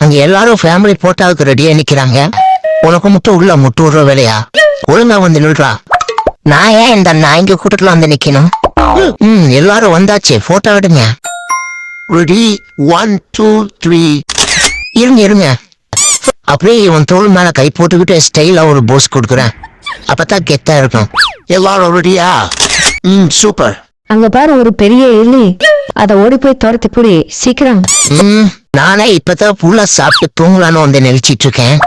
அங்க எல்லாரும் ஃபேமிலி போட்டோவுக்கு ரெடியா நிக்கிறாங்க. உனக்கு மட்டும் உள்ள முட்டு விடுற வேலையா? ஒழுங்கா வந்து நில்றா. நான் ஏன் இந்த நாய்ங்க கூட்டத்துல வந்து நிக்கணும்? எல்லாரும் வந்தாச்சு, போட்டோ எடுங்க. ரெடி 1 2 3. இருங்க அப்படியே இவன் தோல் மேல கை போட்டுக்கிட்டு ஸ்டைலா ஒரு போஸ் கொடுக்குறேன். அப்பதான் கெத்தா இருக்கும். எல்லாரும் ரெடியா? சூப்பர். அங்க பாரு ஒரு பெரிய எலி. அத ஓடி போய் துரத்தி புடி சீக்கிரம். நானே இப்பதான் புள்ள சாப்பிட்டு தூங்கலான்னு வந்து நினைச்சிட்டு இருக்கேன்.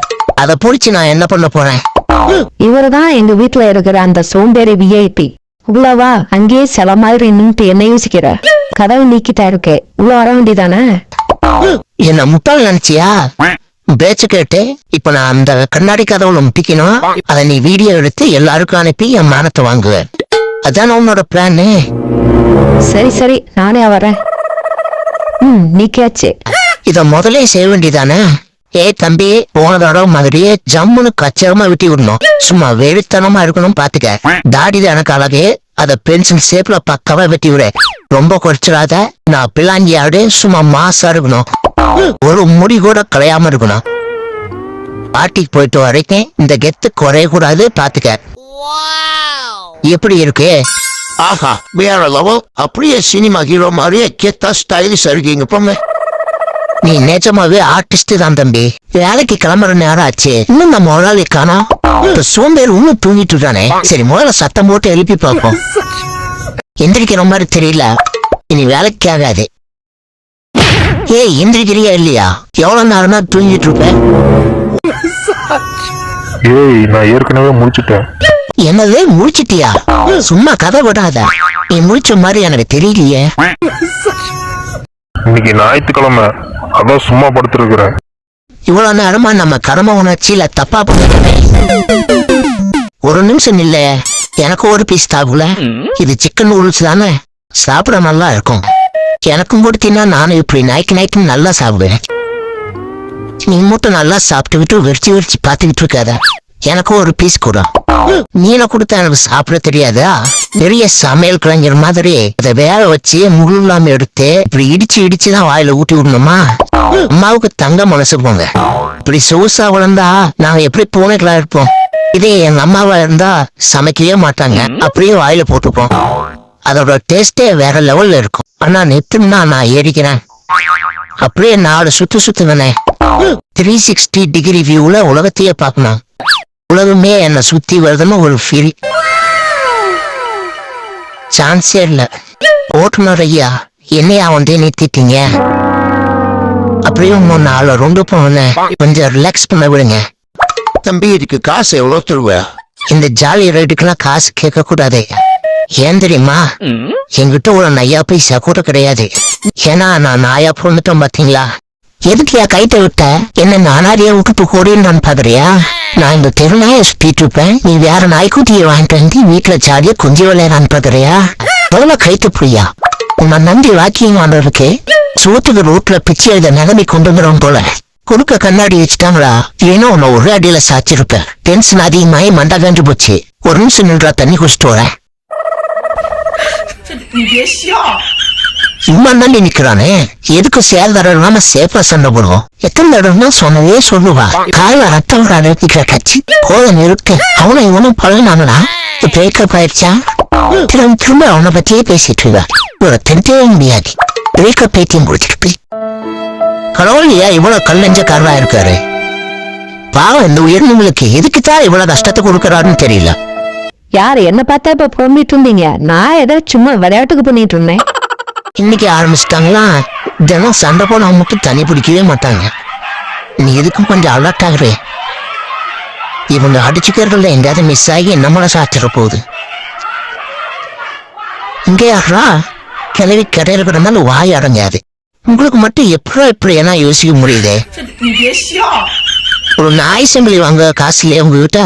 அத புடிச்சு நான் என்ன பண்ண போறேன்? இவருதான் எங்க வீட்டுல இருக்கிற அந்த சோம்பேறி விஐபி. உள்ளவா, அங்கேயே சில மாதிரி நின்று என்ன யோசிக்கிற? கதவு நீக்கிட்டா இருக்கே, உள்ள வர வேண்டியதானே? என்ன முட்டாள் நினைச்சியா? பேச்சு கேட்டு இப்ப நான் அந்த கண்ணாடி கதவுல முட்டிக்கணும். அதை நீ வீடியோ எடுத்து எல்லாருக்கும் அனுப்பி என் மானத்தை வாங்குவேன். அதான் உன்னோட பிளானு. சரி நானே வரேன். நீக்கியாச்சு. இத முதலே செய்ய வேண்டியதானே? தம்பி, போன தடவை மாதிரியே ஜம்முன்னு கச்சரமா விட்டி விடணும். சும்மா வெறித்தனமா இருக்கணும் பாத்துக்க. தாடி எனக்கு அழகு. அத பென்சில் ஷேப்ல பக்கவா வெட்டி விட. ரொம்ப குறைச்சிடாத. நான் பிளாங்கி ஆடு. சும்மா மாசா இருக்கணும். ஒரு முடி கூட கலையாம இருக்கணும். பாட்டிக்கு போயிட்டு வரைக்கும் இந்த கெத்து குறைய கூடாது பாத்துக்க. எப்படி இருக்கு? ஆஹா, வேற லெவல். அப்படியே சினிமா ஹீரோ மாதிரியே கெத்தா ஸ்டைலிஷ் இருக்கீங்க. போங்க. நீ நிஜமாவே ஆர்டிஸ்ட் தான் தம்பி. வேலைக்கு கிளம்புற நேரம் ஆச்சு. இன்னும் நம்ம முதலாளி காணோம். சோம்பேறி இன்னும் தூங்கிட்டு இருக்கானே. சரி, முதல்ல சத்தம் போட்டு எழுப்பி பார்ப்போம். எந்திரிக்கிற மாதிரி தெரியல. இனி வேலைக்கு ஆகாது. எந்திரிக்கிறியா இல்லையா? எவ்வளவு நேரம் தான் தூங்கிட்டு இருப்பேன்? நான் ஏற்கனவே முடிச்சுட்டேன். என்னது முடிச்சிட்டியா? சும்மா கதை விடாத. நீ முடிச்ச மாதிரி எனக்கு தெரியலையே. இன்னைக்கு ஞாயிற்றுக்கிழமை, அதான் சும்மா படுத்திருக்கிறேன். இவ்வளவு நேரமா நம்ம கடமை உணர்ச்சியில தப்பா பண்ணிட்டோமே. ஒரு நிமிஷம் இல்ல, எனக்கு ஒரு பீஸ் தாகுல. இது சிக்கன் நூடுல்ஸ் தானே, சாப்பிட நல்லா இருக்கும். எனக்கும் கொடுத்தீங்கன்னா நானும் இப்படி நைட்டு நல்லா சாப்பிடுவேன். நீ மட்டும் நல்லா சாப்பிட்டு விட்டு வெறிச்சு பாத்துக்கிட்டு இருக்காத. எனக்கும் ஒரு பீஸ் கூட. நீல கொடுத்தா எனக்கு சாப்பிட தெரியாதா? பெரிய சமையல் கலைஞர் மாதிரி அதை வேக வச்சு முழு இல்லாம எடுத்து இப்படி இடிச்சுதான் வாயில ஊட்டி விடணுமா? அம்மாவுக்கு தங்க மனசு போங்க. இப்படி சொகுசா வளர்ந்தா நாங்க எப்படி பூனைகளா இருப்போம். இதே எங்க அம்மாவா இருந்தா சமைக்கவே மாட்டாங்க, அப்படியே வாயில போட்டுப்போம். அதோட டேஸ்டே வேற லெவல்ல இருக்கும். ஆனா நெத்துன்னா நான் ஏறிக்கிறேன். அப்படியே 4 சுத்துவேனே. 360 டிகிரி வியூல உலகத்தையே பார்க்கணும். உலகமே என்ன சுத்தி வருதுன்னு ஒரு ஃபீல். சான்ஸே இல்ல. ஓட்டுநர் ஐயா, என்னையா வந்து நிறுத்திட்டீங்க? அப்படியும் 4 ரவுண்டு போனேன். கொஞ்சம் ரிலாக்ஸ் பண்ண விடுங்க. தம்பி, இதுக்கு காசு எவ்வளவு தருவ? இந்த ஜாலி ரைடுக்கெல்லாம் காசு கேட்க கூடாது. ஏன் தெரியுமா? என்கிட்ட ஒரு நையா பைசா கூட கிடையாது. ஏன்னா நான் நாயா பொண்ணுட்டோம் பாத்தீங்களா? எதுக்கியா கைட்ட விட்ட? என்ன நானாரியா விட்டுட்டு கூடின்னு பாக்குறியா? நான் இந்த தெருநாய சுத்திட்டு இருப்பேன். நீ வேற நாய்க்குட்டியை வாங்கிட்டு வந்து வீட்டுல ஜாலியா கொஞ்சம் விளையாடான்னு பாக்குறியா? முதல்ல கைத்து புரியா? உன்னை நம்பி வாக்கியம் வாண்டதுக்கு சோத்துக்கு ரோட்ல பிச்சை எழுத நிலைமை கொண்டு வந்துடும் போல. குறுக்க கண்ணாடி வச்சுட்டாங்களா? ஏன்னா உன்னை ஒரு அடியில சாச்சிருப்பேன். டென்ஷன் அதிகமாயி மண்டா காண்டு போச்சு. ஒரு நிமிஷம் நின்றா தண்ணி குடிச்சிட்டு வரேன். சும்மா தான் நிக்கிறானே. எதுக்கு சேர்ந்தாம சேஃபா சண்டை போடுவோம். எத்தனை தடவை சொன்னதே சொல்லுவா. கால ரத்தம் அனுப்பிக்கிற கட்சி கோலம் இருக்கு. அவனை இவனும் பழனாங்களா? பிரேக்கப் ஆயிடுச்சா? திரும்ப அவனை பத்தியே பேசிட்டு இருக்கா. ஒரு தெரிஞ்சவே முடியாது. பிரேக்கப் பேத்தியம் முடிச்சிட்டு கடவுளையா இவ்வளவு கல்லஞ்சக்காரனா இருக்காரு. பாவம், இந்த உயர்ந்தவங்களுக்கு எதுக்குதான் இவ்வளவு கஷ்டத்தை கொடுக்கறாருன்னு தெரியல. யாரு என்ன பார்த்தா இப்ப புலம்பிட்டு இருந்தீங்க? நான் ஏதோ சும்மா விளையாட்டுக்கு பண்ணிட்டு இருந்தேன். இன்னைக்கு ஆரம்பிச்சுட்டாங்களா? தினம் சண்டை போன மட்டும் தனி பிடிக்கவே மாட்டாங்க. நீ எதுக்கும் கொஞ்சம் அலர்ட் ஆகுறே. இவங்க அடிச்சுக்கிறதுல எங்கேயாவது மிஸ் ஆகி நம்மள சாத்திர போகுது. இங்கே யாரா கிளவி கடையில கிடந்தாலும் வாய் அடங்காது. உங்களுக்கு மட்டும் எப்படி என்ன யோசிக்க முடியுது? ஒரு நாய் சங்கிலி வாங்க காசு இல்லையா உங்ககிட்ட?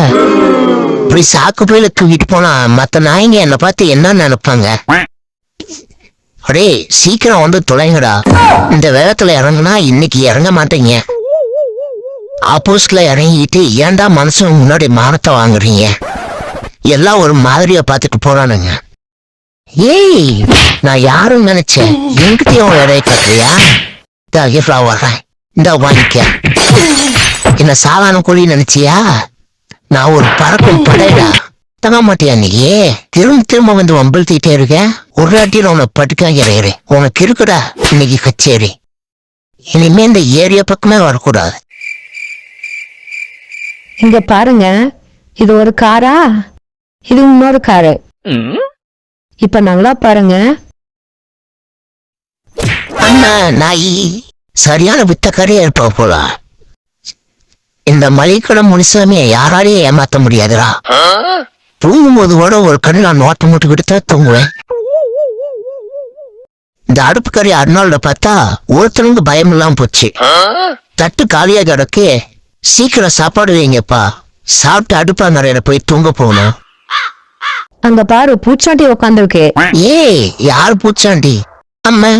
இப்படி சாக்கு போயில தூக்கிட்டு போனா மத்த நாய்ங்க என்ன பார்த்து என்ன நினைப்பாங்க? அடே, சீக்கிரம் வந்து தொலைங்கடா. இந்த வேகத்துல இறங்குனா இன்னைக்கு இறங்க மாட்டீங்க. ஆப்போசிட்ல இறங்கிட்டு ஏன்டா மனசு முன்னாடி மானத்தை வாங்குறீங்க? எல்லாம் ஒரு மாதிரியா பார்த்துட்டு போறானுங்க. ஏய், நான் யாரும் நினைச்சேன். எங்கிட்டயும் இடைய கட்டுறியா? வர்றேன். இந்த வாங்கிக்க. என்ன சாதாரண கோழி நினைச்சியா? நான் ஒரு பறக்கும் படைடா. தங்க மாட்டியா நீயே? திரும்ப திரும்ப வந்து வம்பழுத்திட்டே இருக்க. ஒரு அட்டியில் உன்னை படுக்காங்கிறேன். உனக்கு இருக்குடா இன்னைக்கு கச்சேரி. இனிமே இந்த ஏரியா பக்கமே வரக்கூடாது. இங்க பாருங்க, இது ஒரு காரா, இது இன்னொரு காரு. இப்ப நல்லா பாருங்க. அண்ணா நாயி சரியான வித்தக்காரியா இருப்பா போல. இந்த மளிகை முனிசாமிய யாராலையும் ஏமாத்த முடியாதுடா. தூங்கும் போது கூட ஒரு கண்ணு நான் நோட்டை மூட்டுக்கிட்டு தான் தூங்குவேன். இந்த அடுப்பு கறி அருணாளோட பார்த்தா ஒருத்தனுக்கு பயம் இல்லாம போச்சு. தட்டு காலியா கிடக்கு. சீக்கிரம் சாப்பாடு வைங்கப்பா, சாப்பிட்டு அடுப்பா நிறைய போய் தூங்க போகணும். அங்க பாரு, பூச்சாண்டி உட்காந்துருக்கு. ஏய், யார் பூச்சாண்டி? அம்மா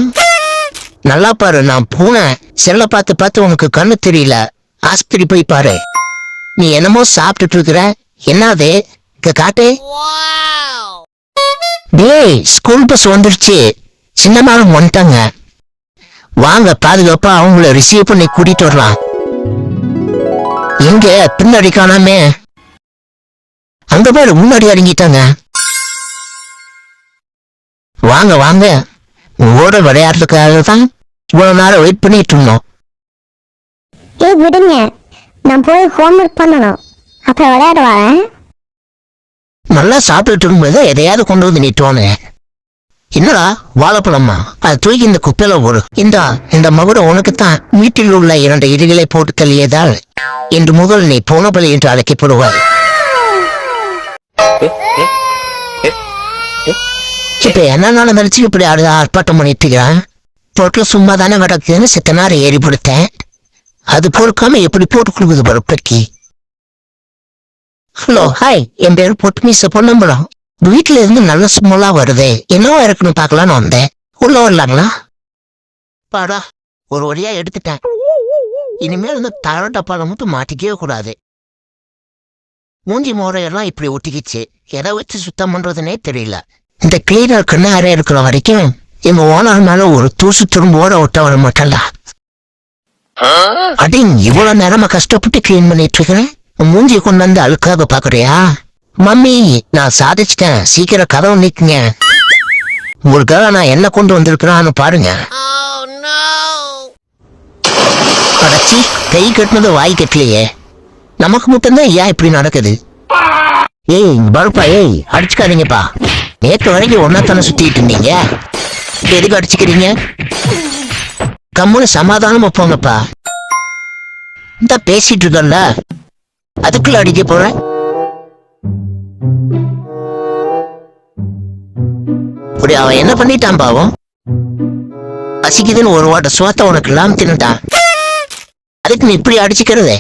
நல்லா பாரு, நான் பூனை. செல்ல பார்த்து பார்த்து உனக்கு கண்ணு தெரியல. ஆஸ்பத்திரி போய் பாரு. நீ என்னமோ சாப்பிட்டுட்டு இருக்கிற. என்னது காட்டு? டேய், ஸ்கூல் பஸ் வந்துருச்சு. சின்னமாலும் வந்துட்டாங்க. வாங்க, பாதுகாப்பா அவங்கள ரிசீவ் பண்ணி கூட்டிட்டு வரலாம். எங்க பின்னாடி காணாமே? அங்க பாரு, முன்னாடி இறங்கிட்டாங்க. வாங்க வாங்க, உங்களோட விளையாடுறதுக்காக தான் இவ்வளவு நேரம் வெயிட் பண்ணிட்டு இருந்தோம். ஏய் விடுங்க, நான் போய் ஹோம்ஒர்க் பண்ணணும். அப்புறம் விளையாட வரேன். நல்லா சாப்பிட்டுட்டு இருக்கும்போது எதையாவது கொண்டு வந்து நீட்டுவானே. என்னடா வாழைப்பழமா? அது தூக்கி இந்த குப்பையில போடு. இந்த மகுடம் உனக்குத்தான். வீட்டில் உள்ள 2 இடிகளை போட்டு தள்ளியதால் இன்று முதல் நீ போனபலி என்று அழைக்கப்படுவார். இப்ப என்ன நினைச்சு இப்படி ஆர்ப்பாட்டம் பண்ணிட்டு இருக்கிறான்? பொருட்கள் சும்மா தானே கிடக்குதுன்னு சித்த நேரம் ஏறி படுத்தேன். அது பொறுக்காம எப்படி போட்டு கொடுக்குது பருப்பைக்கு. ஹலோ, ஹாய், என் பேரு பொட்டுமீச பொன்னம்பலம். வீட்டுல இருந்து நல்ல சும்மலா வருதே, என்னவா இருக்குன்னு பாக்கலான்னு வந்தேன். உள்ள வரலாங்களா? பாடா, ஒரு வழியா எடுத்துட்டேன். இனிமேல் இந்த தர டப்பால மட்டும் மாட்டிக்கவே கூடாது. மூஞ்சி முறையெல்லாம் இப்படி ஒட்டிக்கிச்சு. எதை வச்சு சுத்தம் பண்றதுன்னே தெரியல. இந்த கிளீனர் கண்ணாரே இருக்கிற வரைக்கும் எங்க ஓனர் மேல ஒரு தூசு துரும்போட ஒட்ட வர மாட்டேன்டா. அடிங், இவ்வளவு நேரமா கஷ்டப்பட்டு கிளீன் பண்ணிட்டு இருக்கிறேன். மூஞ்சி கொண்டு வந்து அழுக்காக பாக்குறியா? மம்மி, நான் சாதிச்சிட்டேன். சீக்கிரம் கதவு நீக்குங்க. உங்களுக்காக நான் என்ன கொண்டு வந்திருக்கிறான்னு பாருங்க. அடச்சி, கை கட்டினது வாய் கட்டலையே. நமக்கு மட்டும்தான் ஏன் இப்படி நடக்குது? ஏய் பருப்பா, ஏய் அடிச்சுக்காதீங்கப்பா. நேற்று வரைக்கும் ஒன்னாத்தானே சுத்திட்டு இருந்தீங்க. எதுக்கு அடிச்சுக்கிறீங்க? கம்முன்னு சமாதானமா போங்கப்பா. இந்த பேசிட்டு இருக்கல, அதுக்குள்ள அடிக்க போறேன். இப்படி அவன் என்ன பண்ணிட்டான் பாவம்? பசிக்குதுன்னு ஒரு வாட்ட சோத்த உனக்கு இல்லாம தின்னுட்டான். அதுக்கு நீ இப்படி அடிச்சுக்கிறதே?